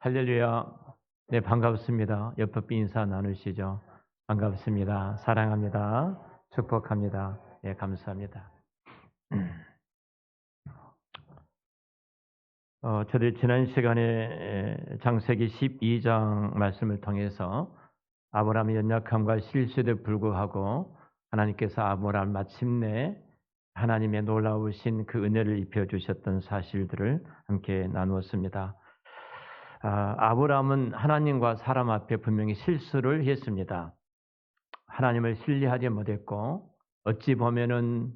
할렐루야. 네, 반갑습니다. 옆에 인사 나누시죠. 반갑습니다. 사랑합니다. 축복합니다. 네, 감사합니다. 저들 지난 시간에 창세기 12장 말씀을 통해서 아브라함의 연약함과 실수에도 불구하고 하나님께서 아브라함 마침내 하나님의 놀라우신 그 은혜를 입혀 주셨던 사실들을 함께 나누었습니다. 아브라함은 하나님과 사람 앞에 분명히 실수를 했습니다. 하나님을 신뢰하지 못했고 어찌 보면은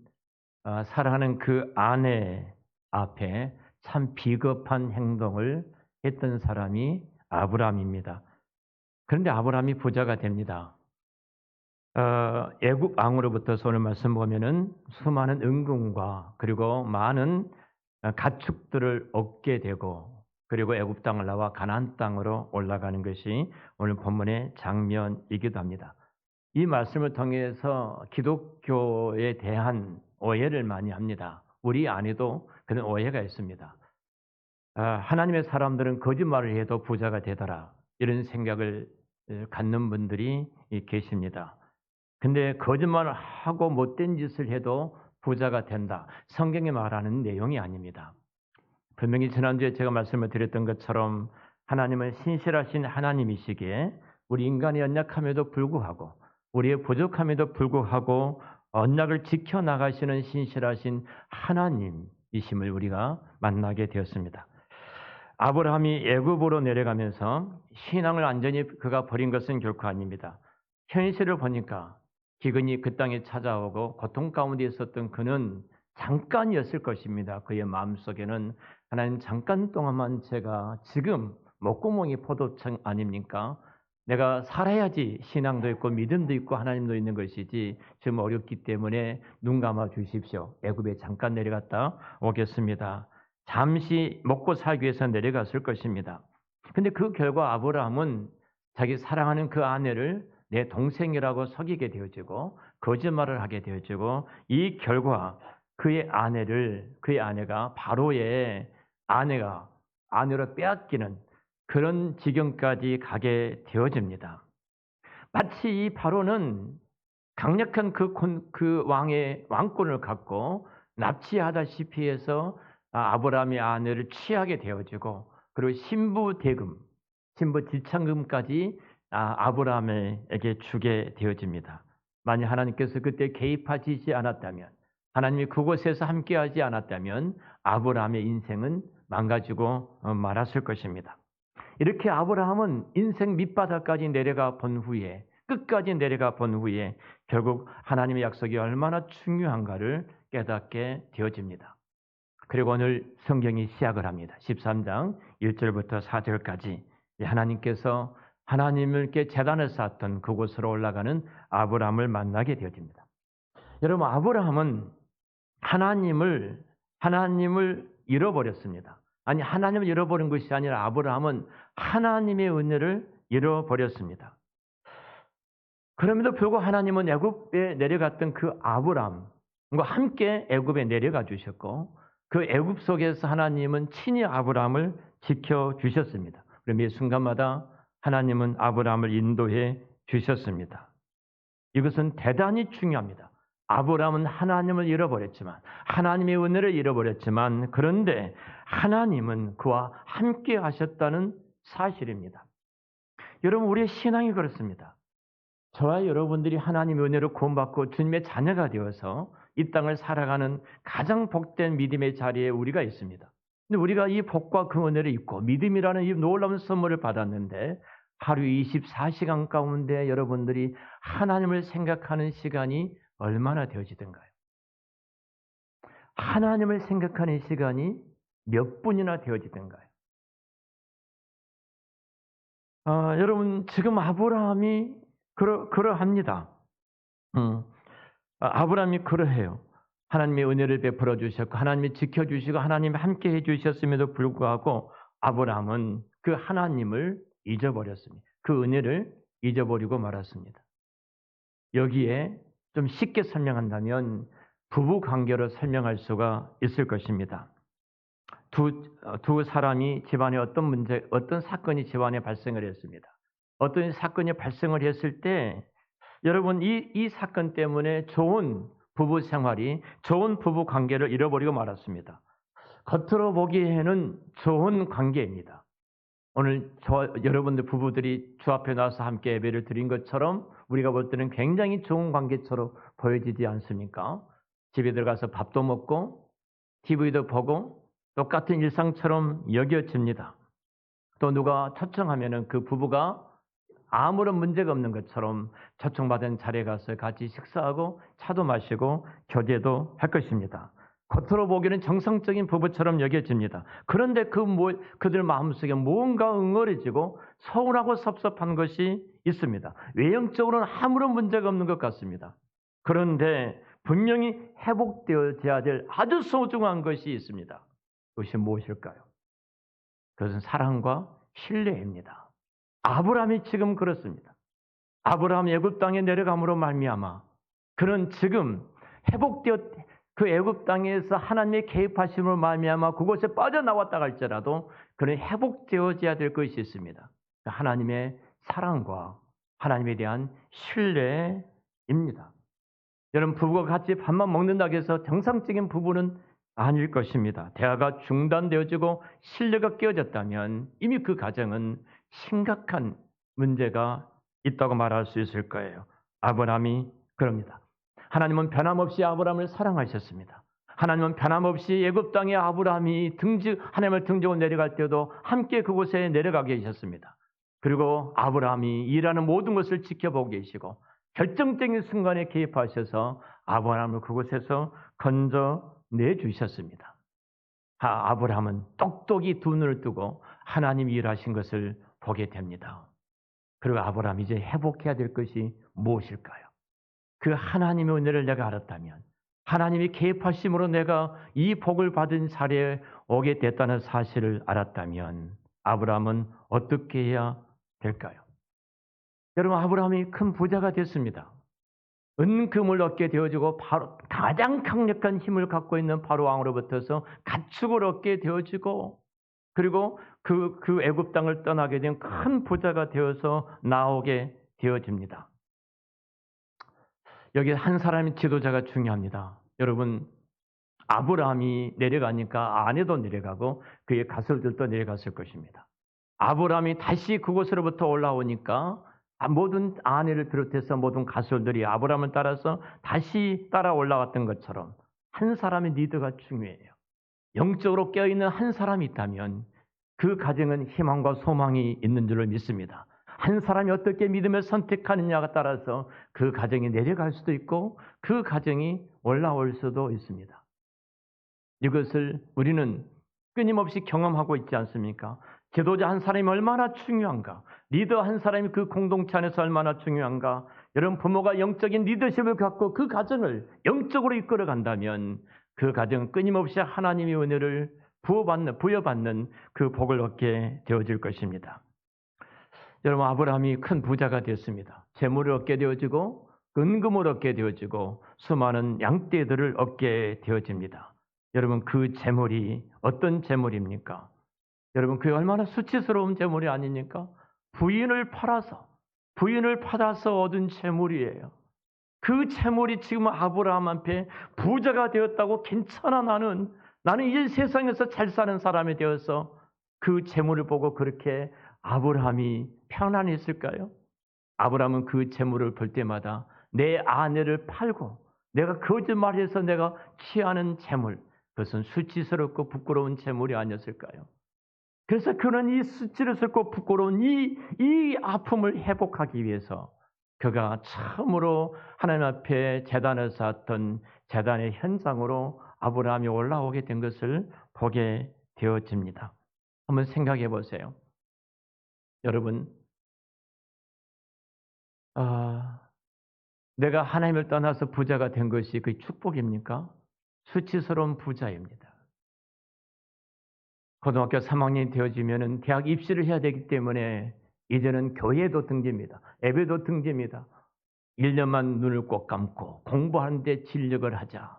사랑하는 그 아내 앞에 참 비겁한 행동을 했던 사람이 아브라함입니다. 그런데 아브라함이 부자가 됩니다. 애굽 왕으로부터 오늘 말씀 보면은 수많은 은금과 그리고 많은 가축들을 얻게 되고 그리고 애굽 땅을 나와 가나안 땅으로 올라가는 것이 오늘 본문의 장면이기도 합니다. 이 말씀을 통해서 기독교에 대한 오해를 많이 합니다. 우리 안에도 그런 오해가 있습니다. 하나님의 사람들은 거짓말을 해도 부자가 되더라 이런 생각을 갖는 분들이 계십니다. 근데 거짓말을 하고 못된 짓을 해도 부자가 된다. 성경이 말하는 내용이 아닙니다. 분명히 지난주에 제가 말씀을 드렸던 것처럼 하나님은 신실하신 하나님이시기에 우리 인간의 연약함에도 불구하고 우리의 부족함에도 불구하고 언약을 지켜나가시는 신실하신 하나님이심을 우리가 만나게 되었습니다. 아브라함이 애굽으로 내려가면서 신앙을 완전히 그가 버린 것은 결코 아닙니다. 현실을 보니까 기근이 그 땅에 찾아오고 고통 가운데 있었던 그는 잠깐이었을 것입니다. 그의 마음속에는 하나님 잠깐 동안만 제가 지금 목구멍이 포도청 아닙니까? 내가 살아야지 신앙도 있고 믿음도 있고 하나님도 있는 것이지 지금 어렵기 때문에 눈 감아 주십시오. 애굽에 잠깐 내려갔다 오겠습니다. 잠시 먹고 살기 위해서 내려갔을 것입니다. 근데 그 결과 아브라함은 자기 사랑하는 그 아내를 내 동생이라고 속이게 되어지고 거짓말을 하게 되어지고 이 결과 그의 아내가 바로의 아내로 빼앗기는 그런 지경까지 가게 되어집니다. 마치 이 바로는 강력한 그 왕의 왕권을 갖고 납치하다시피 해서 아브라함의 아내를 취하게 되어지고 그리고 신부 지창금까지 아브라함에게 주게 되어집니다. 만약 하나님께서 그때 개입하시지 않았다면 하나님이 그곳에서 함께하지 않았다면 아브라함의 인생은 망가지고 말았을 것입니다. 이렇게 아브라함은 인생 밑바닥까지 내려가 본 후에 끝까지 내려가 본 후에 결국 하나님의 약속이 얼마나 중요한가를 깨닫게 되어집니다. 그리고 오늘 성경이 시작을 합니다. 13장 1절부터 4절까지 하나님께서 하나님께 제단을 쌓았던 그곳으로 올라가는 아브라함을 만나게 되어집니다. 여러분, 아브라함은 하나님을 잃어버렸습니다. 아니, 하나님을 잃어버린 것이 아니라 아브라함은 하나님의 은혜를 잃어버렸습니다. 그럼에도 불구하고 하나님은 애굽에 내려갔던 그 아브라함과 함께 애굽에 내려가 주셨고 그 애굽 속에서 하나님은 친히 아브라함을 지켜주셨습니다. 그럼 이 순간마다 하나님은 아브라함을 인도해 주셨습니다. 이것은 대단히 중요합니다. 아브라함은 하나님을 잃어버렸지만 하나님의 은혜를 잃어버렸지만 그런데 하나님은 그와 함께 하셨다는 사실입니다. 여러분, 우리의 신앙이 그렇습니다. 저와 여러분들이 하나님의 은혜로 구원받고 주님의 자녀가 되어서 이 땅을 살아가는 가장 복된 믿음의 자리에 우리가 있습니다. 근데 우리가 이 복과 그 은혜를 입고 믿음이라는 이 놀라운 선물을 받았는데 하루 24시간 가운데 여러분들이 하나님을 생각하는 시간이 얼마나 되어지던가요? 하나님을 생각하는 시간이 몇 분이나 되어지던가요? 여러분, 지금 아브라함이 그러합니다. 아브라함이 그러해요. 하나님의 은혜를 베풀어 주셨고 하나님이 지켜주시고 하나님이 함께 해주셨음에도 불구하고 아브라함은 그 하나님을 잊어버렸습니다. 그 은혜를 잊어버리고 말았습니다. 여기에 좀 쉽게 설명한다면 부부 관계로 설명할 수가 있을 것입니다. 두 사람이 집안에 어떤 사건이 집안에 발생을 했습니다. 어떤 사건이 발생을 했을 때 여러분 이 사건 때문에 좋은 부부 생활이 좋은 부부 관계를 잃어버리고 말았습니다. 겉으로 보기에는 좋은 관계입니다. 오늘 여러분들 부부들이 주 앞에 나와서 함께 예배를 드린 것처럼 우리가 볼 때는 굉장히 좋은 관계처럼 보여지지 않습니까? 집에 들어가서 밥도 먹고 TV도 보고 똑같은 일상처럼 여겨집니다. 또 누가 초청하면은 그 부부가 아무런 문제가 없는 것처럼 초청받은 자리에 가서 같이 식사하고 차도 마시고 교제도 할 것입니다. 겉으로 보기에는 정상적인 부부처럼 여겨집니다. 그런데 그들 마음속에 무언가 응어리지고 서운하고 섭섭한 것이 있습니다. 외형적으로는 아무런 문제가 없는 것 같습니다. 그런데 분명히 회복되어야 될 아주 소중한 것이 있습니다. 그것이 무엇일까요? 그것은 사랑과 신뢰입니다. 아브라함이 지금 그렇습니다. 아브라함이 애굽 땅에 내려감으로 말미암아 그는 지금 그 애굽 땅에서 하나님의 개입하심으로 말미암아 그곳에 빠져나왔다 할지라도 그는 회복되어져야 될 것이 있습니다. 하나님의 사랑과 하나님에 대한 신뢰입니다. 여러분 부부가 같이 밥만 먹는다고 해서 정상적인 부부는 아닐 것입니다. 대화가 중단되어지고 신뢰가 깨어졌다면 이미 그 가정은 심각한 문제가 있다고 말할 수 있을 거예요. 아브라함이 그럽니다. 하나님은 변함없이 아브라함을 사랑하셨습니다. 하나님은 변함없이 애굽 땅에 하나님을 등지고 내려갈 때도 함께 그곳에 내려가 계셨습니다. 그리고 아브라함이 일하는 모든 것을 지켜보고 계시고 결정적인 순간에 개입하셔서 아브라함을 그곳에서 건져내 주셨습니다. 아브라함은 똑똑히 두 눈을 뜨고 하나님이 일하신 것을 보게 됩니다. 그리고 아브라함이 이제 회복해야 될 것이 무엇일까요? 그 하나님의 은혜를 내가 알았다면, 하나님이 개입하심으로 내가 이 복을 받은 자리에 오게 됐다는 사실을 알았다면 아브라함은 어떻게 해야 될까요? 여러분 아브라함이 큰 부자가 됐습니다. 은금을 얻게 되어지고 바로 가장 강력한 힘을 갖고 있는 바로 왕으로부터서 가축을 얻게 되어지고 그리고 그 애굽 땅을 떠나게 된 큰 부자가 되어서 나오게 되어집니다. 여기 한 사람의 지도자가 중요합니다. 여러분 아브라함이 내려가니까 아내도 내려가고 그의 가솔들도 내려갔을 것입니다. 아브라함이 다시 그곳으로부터 올라오니까 모든 아내를 비롯해서 모든 가솔들이 아브라함을 따라서 다시 따라 올라왔던 것처럼 한 사람의 리더가 중요해요. 영적으로 깨어있는 한 사람이 있다면 그 가정은 희망과 소망이 있는 줄을 믿습니다. 한 사람이 어떻게 믿음을 선택하느냐에 따라서 그 가정이 내려갈 수도 있고 그 가정이 올라올 수도 있습니다. 이것을 우리는 끊임없이 경험하고 있지 않습니까? 지도자 한 사람이 얼마나 중요한가? 리더 한 사람이 그 공동체 안에서 얼마나 중요한가? 여러분 부모가 영적인 리더십을 갖고 그 가정을 영적으로 이끌어 간다면 그 가정은 끊임없이 하나님의 은혜를 부여받는 그 복을 얻게 되어질 것입니다. 여러분 아브라함이 큰 부자가 됐습니다. 재물을 얻게 되어지고 은금을 얻게 되어지고 수많은 양떼들을 얻게 되어집니다. 여러분 그 재물이 어떤 재물입니까? 여러분 그게 얼마나 수치스러운 재물이 아닙니까? 부인을 팔아서 얻은 재물이에요. 그 재물이 지금 아브라함 앞에 부자가 되었다고 괜찮아 나는 이 세상에서 잘 사는 사람이 되어서 그 재물을 보고 그렇게 아브라함이 편안했을까요? 아브라함은 그 재물을 볼 때마다 내 아내를 팔고 내가 거짓말해서 내가 취하는 재물, 그것은 수치스럽고 부끄러운 재물이 아니었을까요? 그래서 그는 이 수치스럽고 부끄러운 이 아픔을 회복하기 위해서 그가 처음으로 하나님 앞에 제단을 쌓았던 제단의 현장으로 아브라함이 올라오게 된 것을 보게 되어집니다. 한번 생각해 보세요. 여러분, 내가 하나님을 떠나서 부자가 된 것이 그 축복입니까? 수치스러운 부자입니다. 고등학교 3학년이 되어지면 대학 입시를 해야 되기 때문에 이제는 교회도 등집니다. 예배도 등집니다. 1년만 눈을 꼭 감고 공부하는 데 진력을 하자.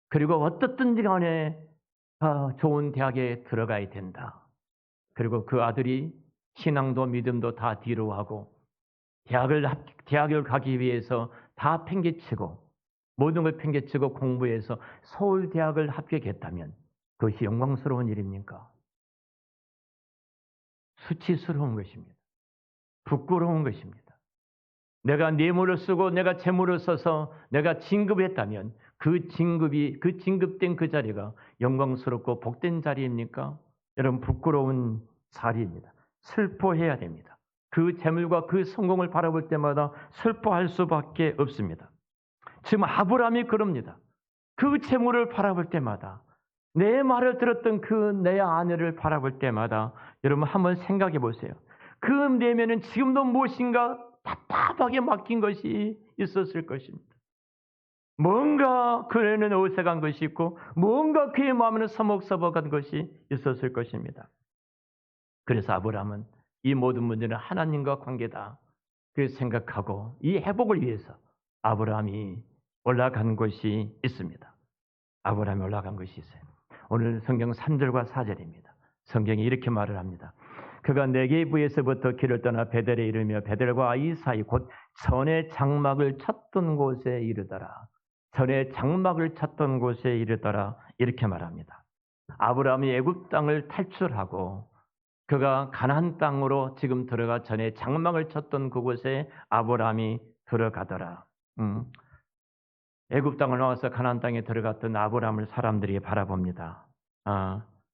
그리고 어떻든지 간에 좋은 대학에 들어가야 된다. 그리고 그 아들이 신앙도 믿음도 다 뒤로 하고 대학을 가기 위해서 다 팽개치고 모든 걸 팽개치고 공부해서 서울대학을 합격했다면 그것이 영광스러운 일입니까? 수치스러운 것입니다. 부끄러운 것입니다. 내가 뇌물을 쓰고 내가 재물을 써서 내가 진급했다면 그 진급된 그 자리가 영광스럽고 복된 자리입니까? 여러분, 부끄러운 자리입니다. 슬퍼해야 됩니다. 그 재물과 그 성공을 바라볼 때마다 슬퍼할 수밖에 없습니다. 지금 아브라함이 그럽니다. 그 재물을 바라볼 때마다, 내 말을 들었던 그 내 아내를 바라볼 때마다 여러분 한번 생각해 보세요. 그 내면은 지금도 무엇인가 답답하게 막힌 것이 있었을 것입니다. 뭔가 그에는 어색한 것이 있고 뭔가 그의 마음에는 서먹서먹한 것이 있었을 것입니다. 그래서 아브라함은 이 모든 문제는 하나님과 관계다, 그 생각하고 이 회복을 위해서 아브라함이 올라간 것이 있습니다. 아브라함이 올라간 것이 있어요. 오늘 성경 3절과 4절입니다. 성경이 이렇게 말을 합니다. 그가 네게부에서부터 길을 떠나 베델에 이르며 베델과 이 사이 곧 전에 장막을 쳤던 곳에 이르더라. 전에 장막을 쳤던 곳에 이르더라. 이렇게 말합니다. 아브라함이 애굽 땅을 탈출하고 그가 가나안 땅으로 지금 들어가 전에 장막을 쳤던 그곳에 아브라함이 들어가더라. 애굽 땅을 나와서 가나안 땅에 들어갔던 아브라함을 사람들이 바라봅니다.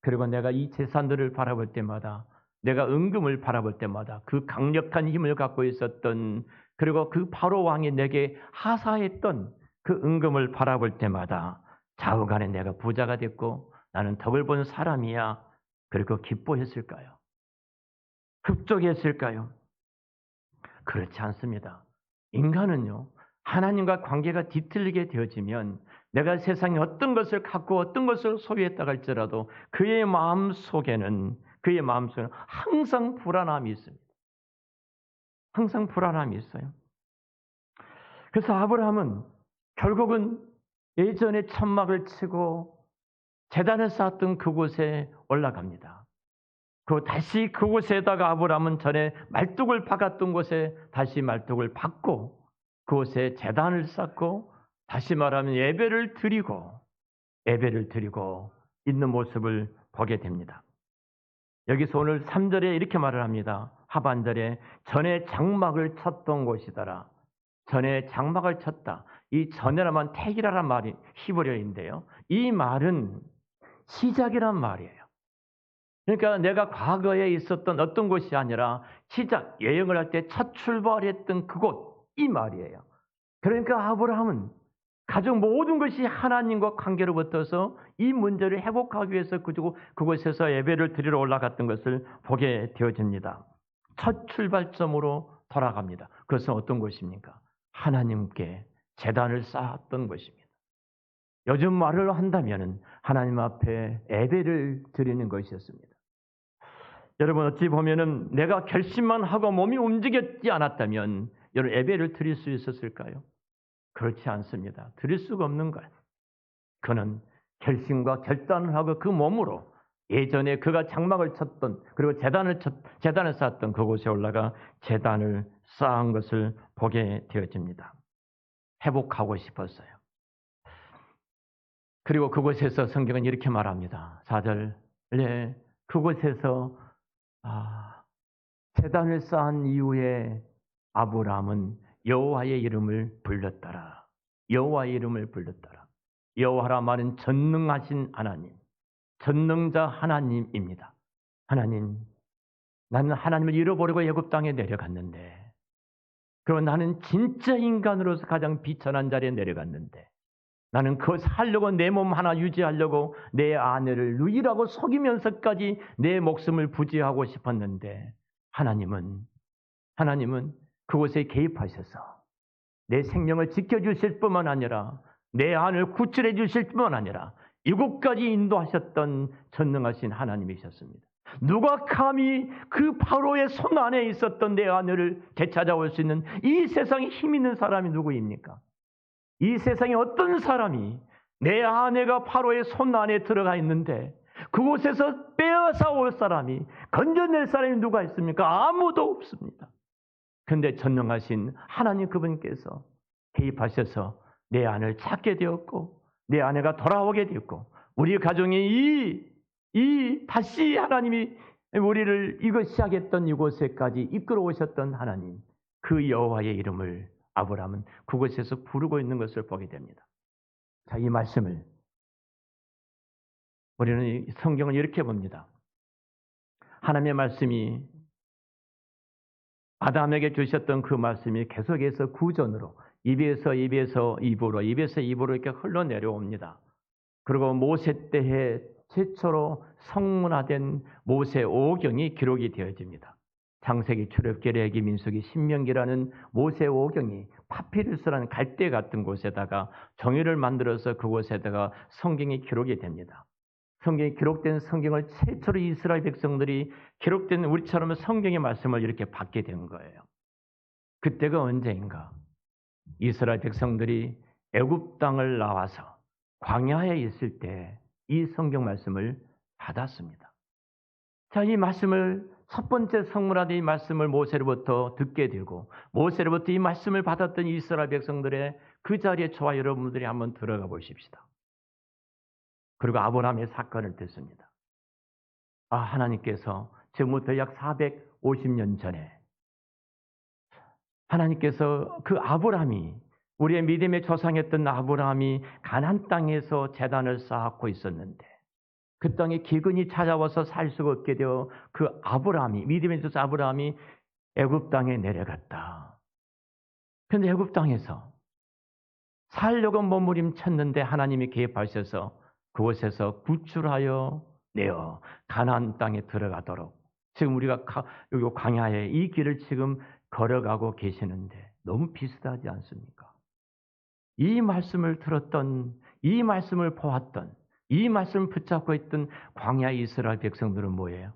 그리고 내가 이 재산들을 바라볼 때마다, 내가 은금을 바라볼 때마다 그 강력한 힘을 갖고 있었던, 그리고 그 바로 왕이 내게 하사했던 그 은금을 바라볼 때마다 좌우간에 내가 부자가 됐고 나는 덕을 본 사람이야. 그리고 기뻐했을까요? 흡족했을까요? 그렇지 않습니다. 인간은요, 하나님과 관계가 뒤틀리게 되어지면 내가 세상에 어떤 것을 갖고 어떤 것을 소유했다 할지라도 그의 마음속에는 항상 불안함이 있습니다. 항상 불안함이 있어요. 그래서 아브라함은 결국은 예전에 천막을 치고 제단을 쌓았던 그곳에 올라갑니다. 다시 그곳에다가 아브라함은 전에 말뚝을 박았던 곳에 다시 말뚝을 박고 그곳에 제단을 쌓고, 다시 말하면 예배를 드리고 있는 모습을 보게 됩니다. 여기서 오늘 3절에 이렇게 말을 합니다. 하반절에 전에 장막을 쳤던 곳이더라. 전에 장막을 쳤다. 이 전에라면 택이라란 말이 히브리어인데요. 이 말은 시작이란 말이에요. 그러니까 내가 과거에 있었던 어떤 곳이 아니라 시작, 여행을 할 때 첫 출발했던 그곳, 이 말이에요. 그러니까 아브라함은 가족 모든 것이 하나님과 관계로부터서 이 문제를 회복하기 위해서 그곳에서 예배를 드리러 올라갔던 것을 보게 되어집니다. 첫 출발점으로 돌아갑니다. 그것은 어떤 것입니까? 하나님께 제단을 쌓았던 것입니다. 요즘 말을 한다면 하나님 앞에 예배를 드리는 것이었습니다. 여러분, 어찌 보면은 내가 결심만 하고 몸이 움직이지 않았다면 여러분 예배를 드릴 수 있었을까요? 그렇지 않습니다. 드릴 수가 없는 거예요. 그는 결심과 결단을 하고 그 몸으로 예전에 그가 장막을 쳤던, 그리고 제단을 쌓았던 그곳에 올라가 제단을 쌓은 것을 보게 되어집니다. 회복하고 싶었어요. 그리고 그곳에서 성경은 이렇게 말합니다. 4절, 그곳에서 제단을 쌓은 이후에 아브라함은 여호와의 이름을 불렀더라. 여호와의 이름을 불렀더라. 여호와라 말은 전능하신 하나님, 전능자 하나님입니다. 하나님, 나는 하나님을 잃어버리고 애굽 땅에 내려갔는데, 그리고 나는 진짜 인간으로서 가장 비천한 자리에 내려갔는데, 나는 그것 하려고 내 몸 하나 유지하려고 내 아내를 누이라고 속이면서까지 내 목숨을 부지하고 싶었는데, 하나님은 그곳에 개입하셔서 내 생명을 지켜주실 뿐만 아니라 내 안을 구출해 주실 뿐만 아니라 이곳까지 인도하셨던 전능하신 하나님이셨습니다. 누가 감히 그 바로의 손 안에 있었던 내 아내를 되찾아올 수 있는 이 세상에 힘 있는 사람이 누구입니까? 이 세상에 어떤 사람이 내 아내가 바로의 손 안에 들어가 있는데 그곳에서 빼앗아 올 사람이, 건져낼 사람이 누가 있습니까? 아무도 없습니다. 그런데 전능하신 하나님 그분께서 개입하셔서 내 아내를 찾게 되었고 내 아내가 돌아오게 되었고 우리 가정이 다시 하나님이 우리를 이것 시작했던 이곳에까지 이끌어 오셨던 하나님, 그 여호와의 이름을 아브라함은 그곳에서 부르고 있는 것을 보게 됩니다. 자, 이 말씀을 우리는 성경을 이렇게 봅니다. 하나님의 말씀이 아담에게 주셨던 그 말씀이 계속해서 구전으로 입에서 입으로 이렇게 흘러내려옵니다. 그리고 모세 때에 최초로 성문화된 모세 오경이 기록이 되어집니다. 창세기, 출애굽기, 레위기, 민수기, 신명기라는 모세 오경이 파피루스라는 갈대 같은 곳에다가 종이를 만들어서 그곳에다가 성경이 기록이 됩니다. 성경이 기록된 성경을 최초로 이스라엘 백성들이 기록된 우리처럼 성경의 말씀을 이렇게 받게 된 거예요. 그때가 언제인가? 이스라엘 백성들이 애굽 땅을 나와서 광야에 있을 때 이 성경 말씀을 받았습니다. 자, 이 말씀을 첫 번째 성문화된 이 말씀을 모세로부터 듣게 되고 모세로부터 이 말씀을 받았던 이스라엘 백성들의 그 자리에 저와 여러분들이 한번 들어가 보십시다. 그리고 아브라함의 사건을 듣습니다. 하나님께서 지금부터 약 450년 전에 하나님께서 그 아브라함이, 우리의 믿음의 조상이었던 아브라함이 가나안 땅에서 제단을 쌓고 있었는데 그 땅에 기근이 찾아와서 살 수가 없게 되어 그 아브라함이, 믿음의 조상 아브라함이 애굽 땅에 내려갔다. 그런데 애굽 땅에서 살려고 몸부림쳤는데 하나님이 개입하셔서 그곳에서 구출하여 내어 가나안 땅에 들어가도록, 지금 우리가 여기 광야에 이 길을 지금 걸어가고 계시는데 너무 비슷하지 않습니까? 이 말씀을 들었던, 이 말씀을 보았던, 이 말씀을 붙잡고 있던 광야 이스라엘 백성들은 뭐예요?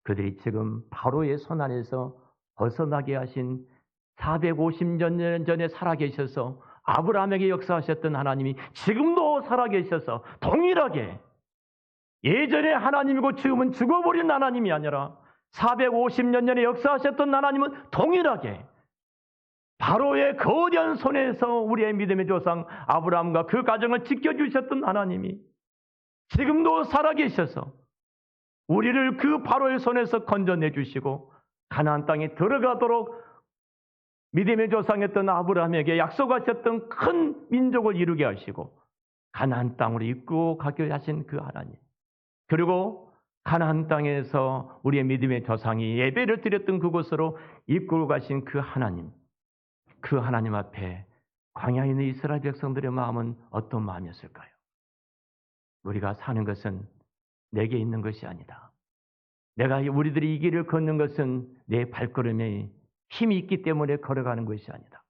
그들이 지금 바로의 손 안에서 벗어나게 하신 450년 전에 살아계셔서 아브라함에게 역사하셨던 하나님이 지금도 살아계셔서 동일하게, 예전에 하나님이고 지금은 죽어버린 하나님이 아니라 450년 전에 역사하셨던 하나님은 동일하게 바로의 거대한 손에서 우리의 믿음의 조상 아브라함과 그 가정을 지켜주셨던 하나님이 지금도 살아계셔서 우리를 그 바로의 손에서 건져내 주시고 가나안 땅에 들어가도록 믿음의 조상이었던 아브라함에게 약속하셨던 큰 민족을 이루게 하시고 가나안 땅으로 이끌고 가게 하신 그 하나님, 그리고 가나안 땅에서 우리의 믿음의 조상이 예배를 드렸던 그곳으로 이끌고 가신 그 하나님, 그 하나님 앞에 광야에 있는 이스라엘 백성들의 마음은 어떤 마음이었을까요? 우리가 사는 것은 내게 있는 것이 아니다. 우리들이 이 길을 걷는 것은 내 발걸음에 힘이 있기 때문에 걸어가는 것이 아니다.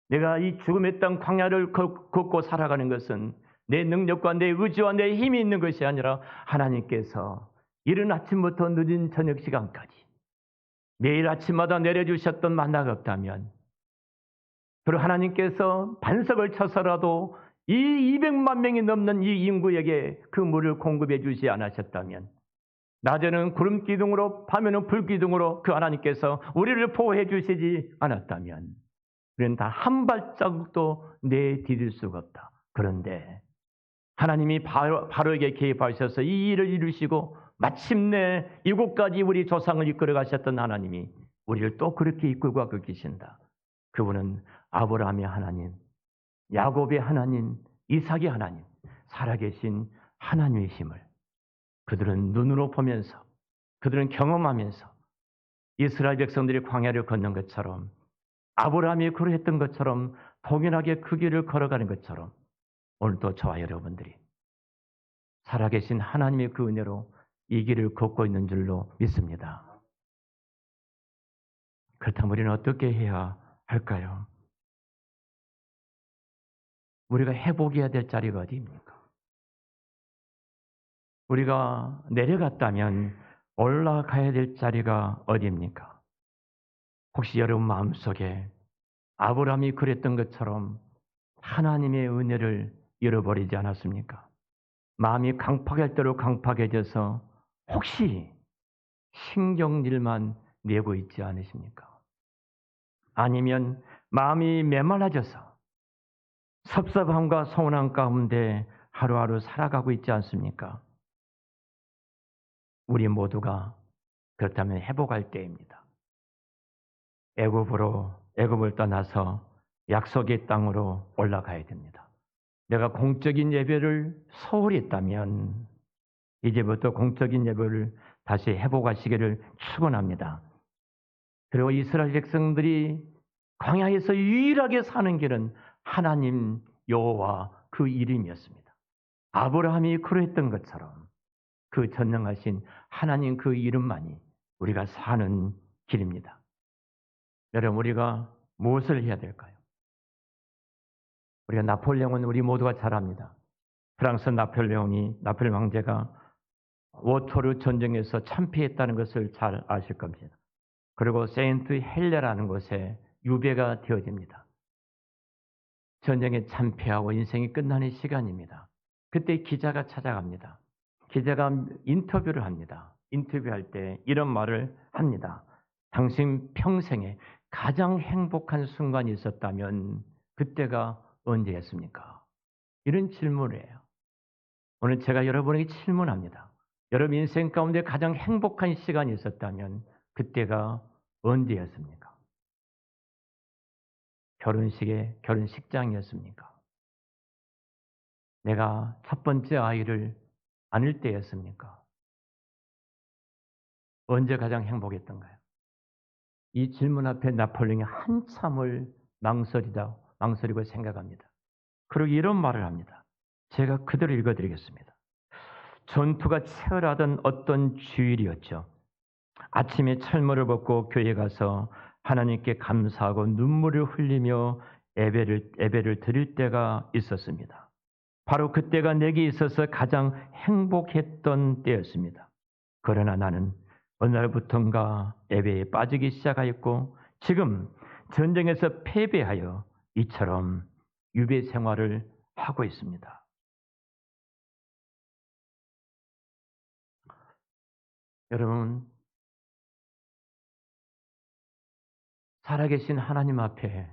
내가 이 죽음의 땅 광야를 걷고 살아가는 것은 내 능력과 내 의지와 내 힘이 있는 것이 아니라 하나님께서 이른 아침부터 늦은 저녁 시간까지 매일 아침마다 내려주셨던 만나가 없다면, 그리고 하나님께서 반석을 쳐서라도 이 200만 명이 넘는 이 인구에게 그 물을 공급해 주지 않으셨다면, 낮에는 구름 기둥으로 밤에는 불 기둥으로 그 하나님께서 우리를 보호해 주시지 않았다면 우리는 다 한 발자국도 내디딜 수가 없다. 그런데 하나님이 바로에게 개입하셔서 이 일을 이루시고 마침내 이곳까지 우리 조상을 이끌어 가셨던 하나님이 우리를 또 그렇게 이끌고 가고 계신다. 그분은 아브라함의 하나님, 야곱의 하나님, 이삭의 하나님, 살아계신 하나님의 힘을 그들은 눈으로 보면서, 그들은 경험하면서 이스라엘 백성들이 광야를 걷는 것처럼, 아브라함이 그러했던 것처럼 동일하게 그 길을 걸어가는 것처럼 오늘도 저와 여러분들이 살아계신 하나님의 그 은혜로 이 길을 걷고 있는 줄로 믿습니다. 그렇다면 우리는 어떻게 해야 할까요? 우리가 회복해야 될 자리가 어디입니까? 우리가 내려갔다면 올라가야 될 자리가 어디입니까? 혹시 여러분 마음속에 아브라함이 그랬던 것처럼 하나님의 은혜를 잃어버리지 않았습니까? 마음이 강팍할 대로 강팍해져서 혹시 신경질만 내고 있지 않으십니까? 아니면 마음이 메말라져서 섭섭함과 서운함 가운데 하루하루 살아가고 있지 않습니까? 우리 모두가 그렇다면 회복할 때입니다. 애굽을 떠나서 약속의 땅으로 올라가야 됩니다. 내가 공적인 예배를 소홀히 했다면 이제부터 공적인 예배를 다시 회복하시기를 축원합니다. 그리고 이스라엘 백성들이 광야에서 유일하게 사는 길은 하나님 여호와 그 이름이었습니다. 아브라함이 그러했던 것처럼 그 전능하신 하나님 그 이름만이 우리가 사는 길입니다. 여러분, 우리가 무엇을 해야 될까요? 우리가 나폴레옹은 우리 모두가 잘 압니다. 프랑스 나폴레옹 왕제가 워토르 전쟁에서 참패했다는 것을 잘 아실 겁니다. 그리고 세인트 헬레라는 곳에 유배가 되어집니다. 전쟁에 참패하고 인생이 끝나는 시간입니다. 그때 기자가 찾아갑니다. 기자가 인터뷰를 합니다. 인터뷰할 때 이런 말을 합니다. 당신 평생에 가장 행복한 순간이 있었다면 그때가 언제였습니까? 이런 질문을 해요. 오늘 제가 여러분에게 질문합니다. 여러분 인생 가운데 가장 행복한 시간이 있었다면 그때가 언제였습니까? 결혼식장이었습니까? 내가 첫 번째 아이를 안을 때였습니까? 언제 가장 행복했던가요? 이 질문 앞에 나폴레옹이 한참을 망설이고 생각합니다. 그리고 이런 말을 합니다. 제가 그대로 읽어드리겠습니다. 전투가 치열하던 어떤 주일이었죠. 아침에 철모를 벗고 교회에 가서 하나님께 감사하고 눈물을 흘리며 예배를 드릴 때가 있었습니다. 바로 그때가 내게 있어서 가장 행복했던 때였습니다. 그러나 나는 어느 날부턴가 예배에 빠지기 시작하였고 지금 전쟁에서 패배하여 이처럼 유배 생활을 하고 있습니다. 여러분, 살아계신 하나님 앞에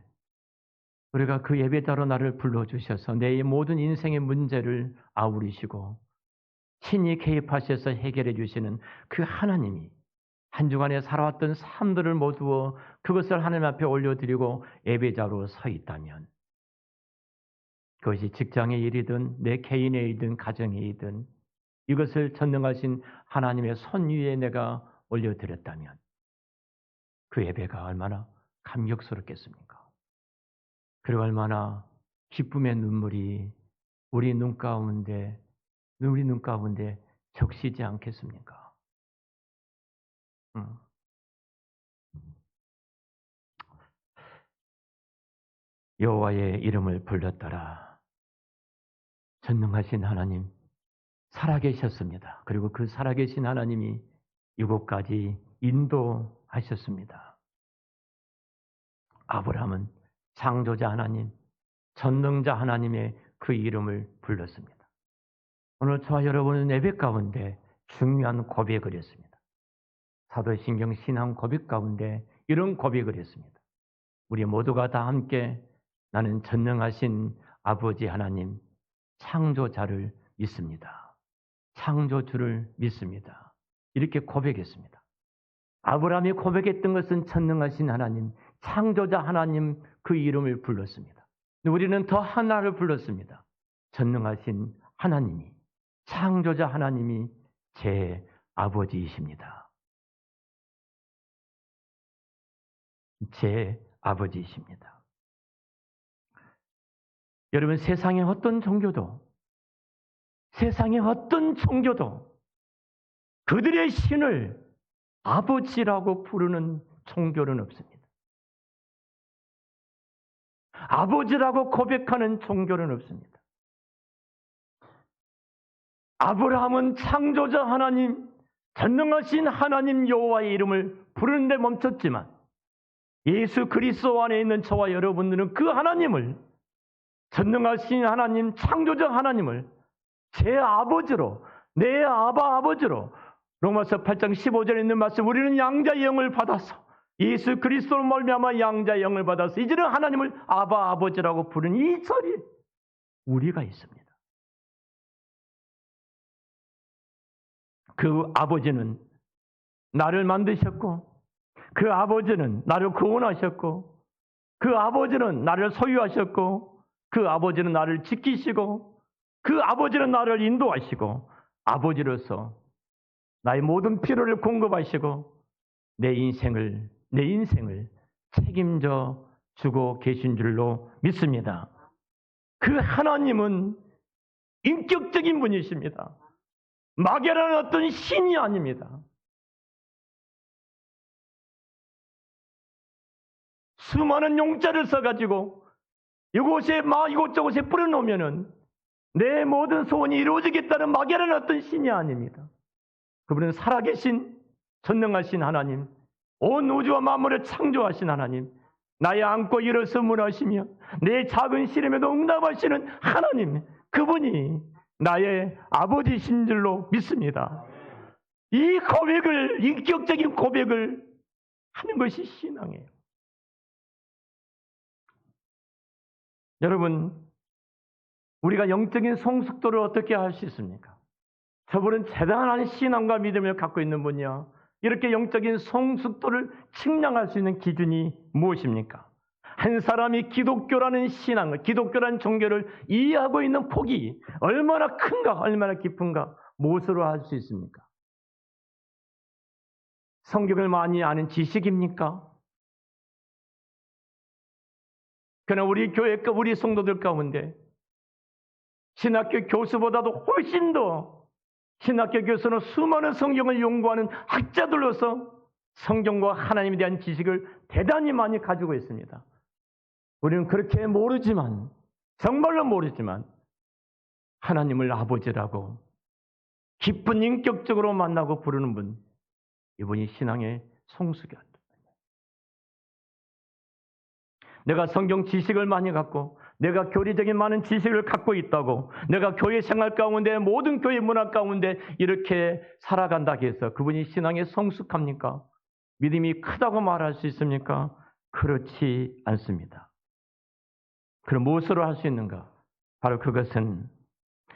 우리가 그 예배자로 나를 불러주셔서 내 모든 인생의 문제를 아우르시고 친히 개입하셔서 해결해 주시는 그 하나님이 한 주간에 살아왔던 삶들을 모두 그것을 하나님 앞에 올려드리고 예배자로 서 있다면 그것이 직장의 일이든 내 개인의 일이든 가정의 일이든 이것을 전능하신 하나님의 손 위에 내가 올려드렸다면 그 예배가 얼마나 감격스럽겠습니까? 그리고 얼마나 기쁨의 눈물이 우리 눈 가운데 적시지 않겠습니까? 여호와의 이름을 불렀더라. 전능하신 하나님 살아계셨습니다. 그리고 그 살아계신 하나님이 이곳까지 인도하셨습니다. 아브라함은 창조자 하나님, 전능자 하나님의 그 이름을 불렀습니다. 오늘 저와 여러분은 예배 가운데 중요한 고백을 했습니다. 사도신경 신앙 고백 가운데 이런 고백을 했습니다. 우리 모두가 다 함께 나는 전능하신 아버지 하나님, 창조자를 믿습니다. 창조주를 믿습니다. 이렇게 고백했습니다. 아브라함이 고백했던 것은 전능하신 하나님, 창조자 하나님 그 이름을 불렀습니다. 우리는 더 하나를 불렀습니다. 전능하신 하나님이, 창조자 하나님이 제 아버지이십니다. 제 아버지이십니다. 여러분, 세상의 어떤 종교도 그들의 신을 아버지라고 부르는 종교는 없습니다. 아버지라고 고백하는 종교는 없습니다. 아브라함은 창조자 하나님, 전능하신 하나님 여호와의 이름을 부르는 데 멈췄지만 예수 그리스도 안에 있는 저와 여러분들은 그 하나님을 전능하신 하나님, 창조자 하나님을 제 아버지로, 내 아버지로, 로마서 8장 15절에 있는 말씀, 우리는 양자의 영을 받아서 예수 그리스도로 말미암아 양자의 영을 받아서 이제는 하나님을 아버지라고 부르는 이 자리에 우리가 있습니다. 그 아버지는 나를 만드셨고, 그 아버지는 나를 구원하셨고, 그 아버지는 나를 소유하셨고, 그 아버지는 나를 지키시고, 그 아버지는 나를 인도하시고, 아버지로서 나의 모든 필요를 공급하시고 내 인생을 책임져 주고 계신 줄로 믿습니다. 그 하나님은 인격적인 분이십니다. 막연한 어떤 신이 아닙니다. 수많은 용자를 써가지고 이곳저곳에 뿌려놓으면은 내 모든 소원이 이루어지겠다는 막연한 어떤 신이 아닙니다. 그분은 살아계신 전능하신 하나님, 온 우주와 만물을 창조하신 하나님, 나의 안고 일어서 문하시며 내 작은 시름에도 응답하시는 하나님, 그분이 나의 아버지신 줄로 믿습니다. 이 고백을, 인격적인 고백을 하는 것이 신앙이에요. 여러분, 우리가 영적인 성숙도를 어떻게 할 수 있습니까? 저분은 대단한 신앙과 믿음을 갖고 있는 분이야. 이렇게 영적인 성숙도를 측량할 수 있는 기준이 무엇입니까? 한 사람이 기독교라는 신앙을, 기독교라는 종교를 이해하고 있는 폭이 얼마나 큰가, 얼마나 깊은가, 무엇으로 할 수 있습니까? 성경을 많이 아는 지식입니까? 그러나 우리 성도들 가운데 신학교 교수보다도 훨씬 더 신학교 교수는 수많은 성경을 연구하는 학자들로서 성경과 하나님에 대한 지식을 대단히 많이 가지고 있습니다. 우리는 그렇게 모르지만, 정말로 모르지만 하나님을 아버지라고 깊은 인격적으로 만나고 부르는 분, 이분이 신앙의 성숙이었다. 내가 성경 지식을 많이 갖고 내가 교리적인 많은 지식을 갖고 있다고, 내가 교회 생활 가운데 모든 교회 문화 가운데 이렇게 살아간다고 해서 그분이 신앙에 성숙합니까? 믿음이 크다고 말할 수 있습니까? 그렇지 않습니다. 그럼 무엇으로 할 수 있는가? 바로 그것은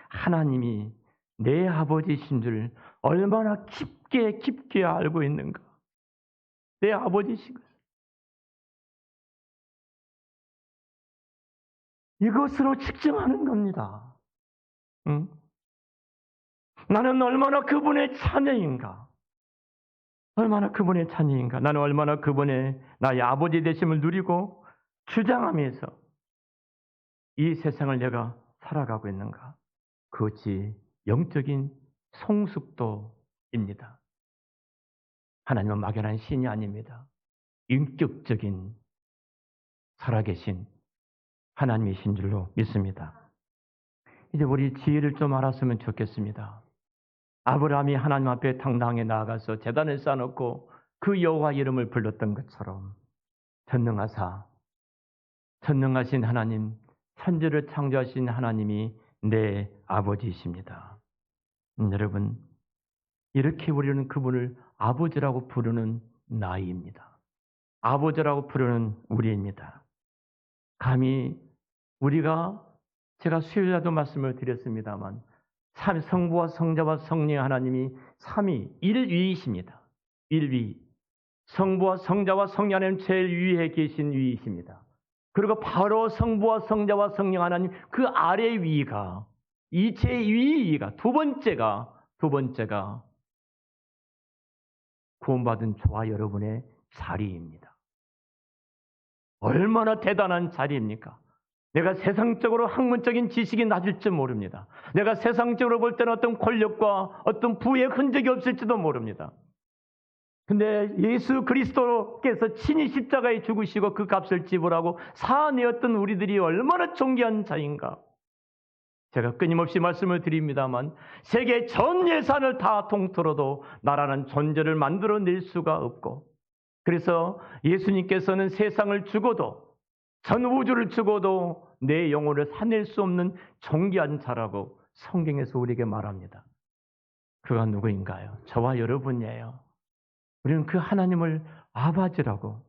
하나님이 내 아버지신 줄 얼마나 깊게 알고 있는가. 내 아버지신 것. 이것으로 측정하는 겁니다. 응? 나는 얼마나 그분의 자녀인가? 얼마나 그분의 자녀인가? 나는 얼마나 그분의 나의 아버지 되심을 누리고 주장하면서 이 세상을 내가 살아가고 있는가? 그것이 영적인 성숙도입니다. 하나님은 막연한 신이 아닙니다. 인격적인 살아계신 하나님이신 줄로 믿습니다. 이제 우리 지혜를 좀 알았으면 좋겠습니다. 아브라함이 하나님 앞에 당당하게 나아가서 제단을 쌓아놓고 그 여호와 이름을 불렀던 것처럼 전능하신 하나님, 천지를 창조하신 하나님이 내 아버지이십니다. 여러분, 이렇게 우리는 그분을 아버지라고 부르는 나이입니다. 아버지라고 부르는 우리입니다. 감히 제가 수요일에도 말씀을 드렸습니다만 성부와 성자와 성령 하나님이 삼위 일위이십니다. 일위. 성부와 성자와 성령 하나님 제일 위에 계신 위이십니다. 그리고 바로 성부와 성자와 성령 하나님 그 아래 위가, 이 제2위가 두 번째가 구원받은 저와 여러분의 자리입니다. 얼마나 대단한 자리입니까? 내가 세상적으로 학문적인 지식이 낮을지 모릅니다. 내가 세상적으로 볼 때는 어떤 권력과 어떤 부의 흔적이 없을지도 모릅니다. 근데 예수 그리스도께서 친히 십자가에 죽으시고 그 값을 지불하고 사내었던 우리들이 얼마나 존귀한 자인가. 제가 끊임없이 말씀을 드립니다만 세계 전 예산을 다 통틀어도 나라는 존재를 만들어낼 수가 없고, 그래서 예수님께서는 세상을 주고도, 전 우주를 주고도 내 영혼을 사낼 수 없는 존귀한 자라고 성경에서 우리에게 말합니다. 그가 누구인가요? 저와 여러분이에요. 우리는 그 하나님을 아버지라고,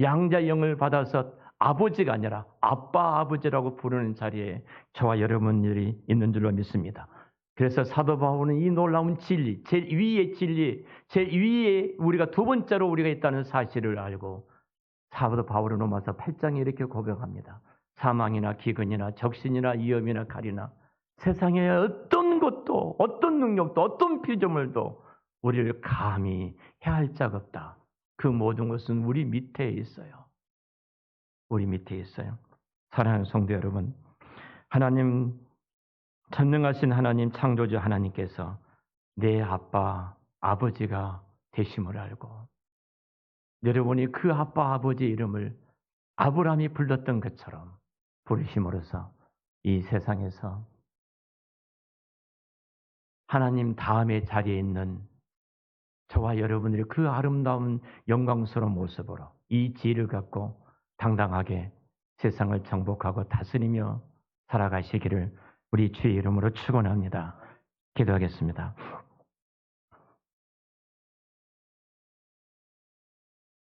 양자 영을 받아서 아버지가 아니라 아빠 아버지라고 부르는 자리에 저와 여러분들이 있는 줄로 믿습니다. 그래서 사도 바울은 이 놀라운 진리, 제일 위의 진리, 제일 위에 우리가 두 번째로 우리가 있다는 사실을 알고 사도 바울은 로마서 8장에 이렇게 고백합니다. 사망이나 기근이나 적신이나 위험이나 칼이나 세상에 어떤 것도, 어떤 능력도, 어떤 피조물도 우리를 감히 해할 자가 없다. 그 모든 것은 우리 밑에 있어요. 우리 밑에 있어요. 사랑하는 성도 여러분, 하나님, 전능하신 하나님, 창조주 하나님께서 내 아빠, 아버지가 되심을 알고 여러분이 그 아빠, 아버지 이름을 아브라함이 불렀던 것처럼 부르심으로써 이 세상에서 하나님 다음의 자리에 있는 저와 여러분들이 그 아름다운 영광스러운 모습으로 이 지혜를 갖고 당당하게 세상을 정복하고 다스리며 살아가시기를 우리 주의 이름으로 축원합니다. 기도하겠습니다.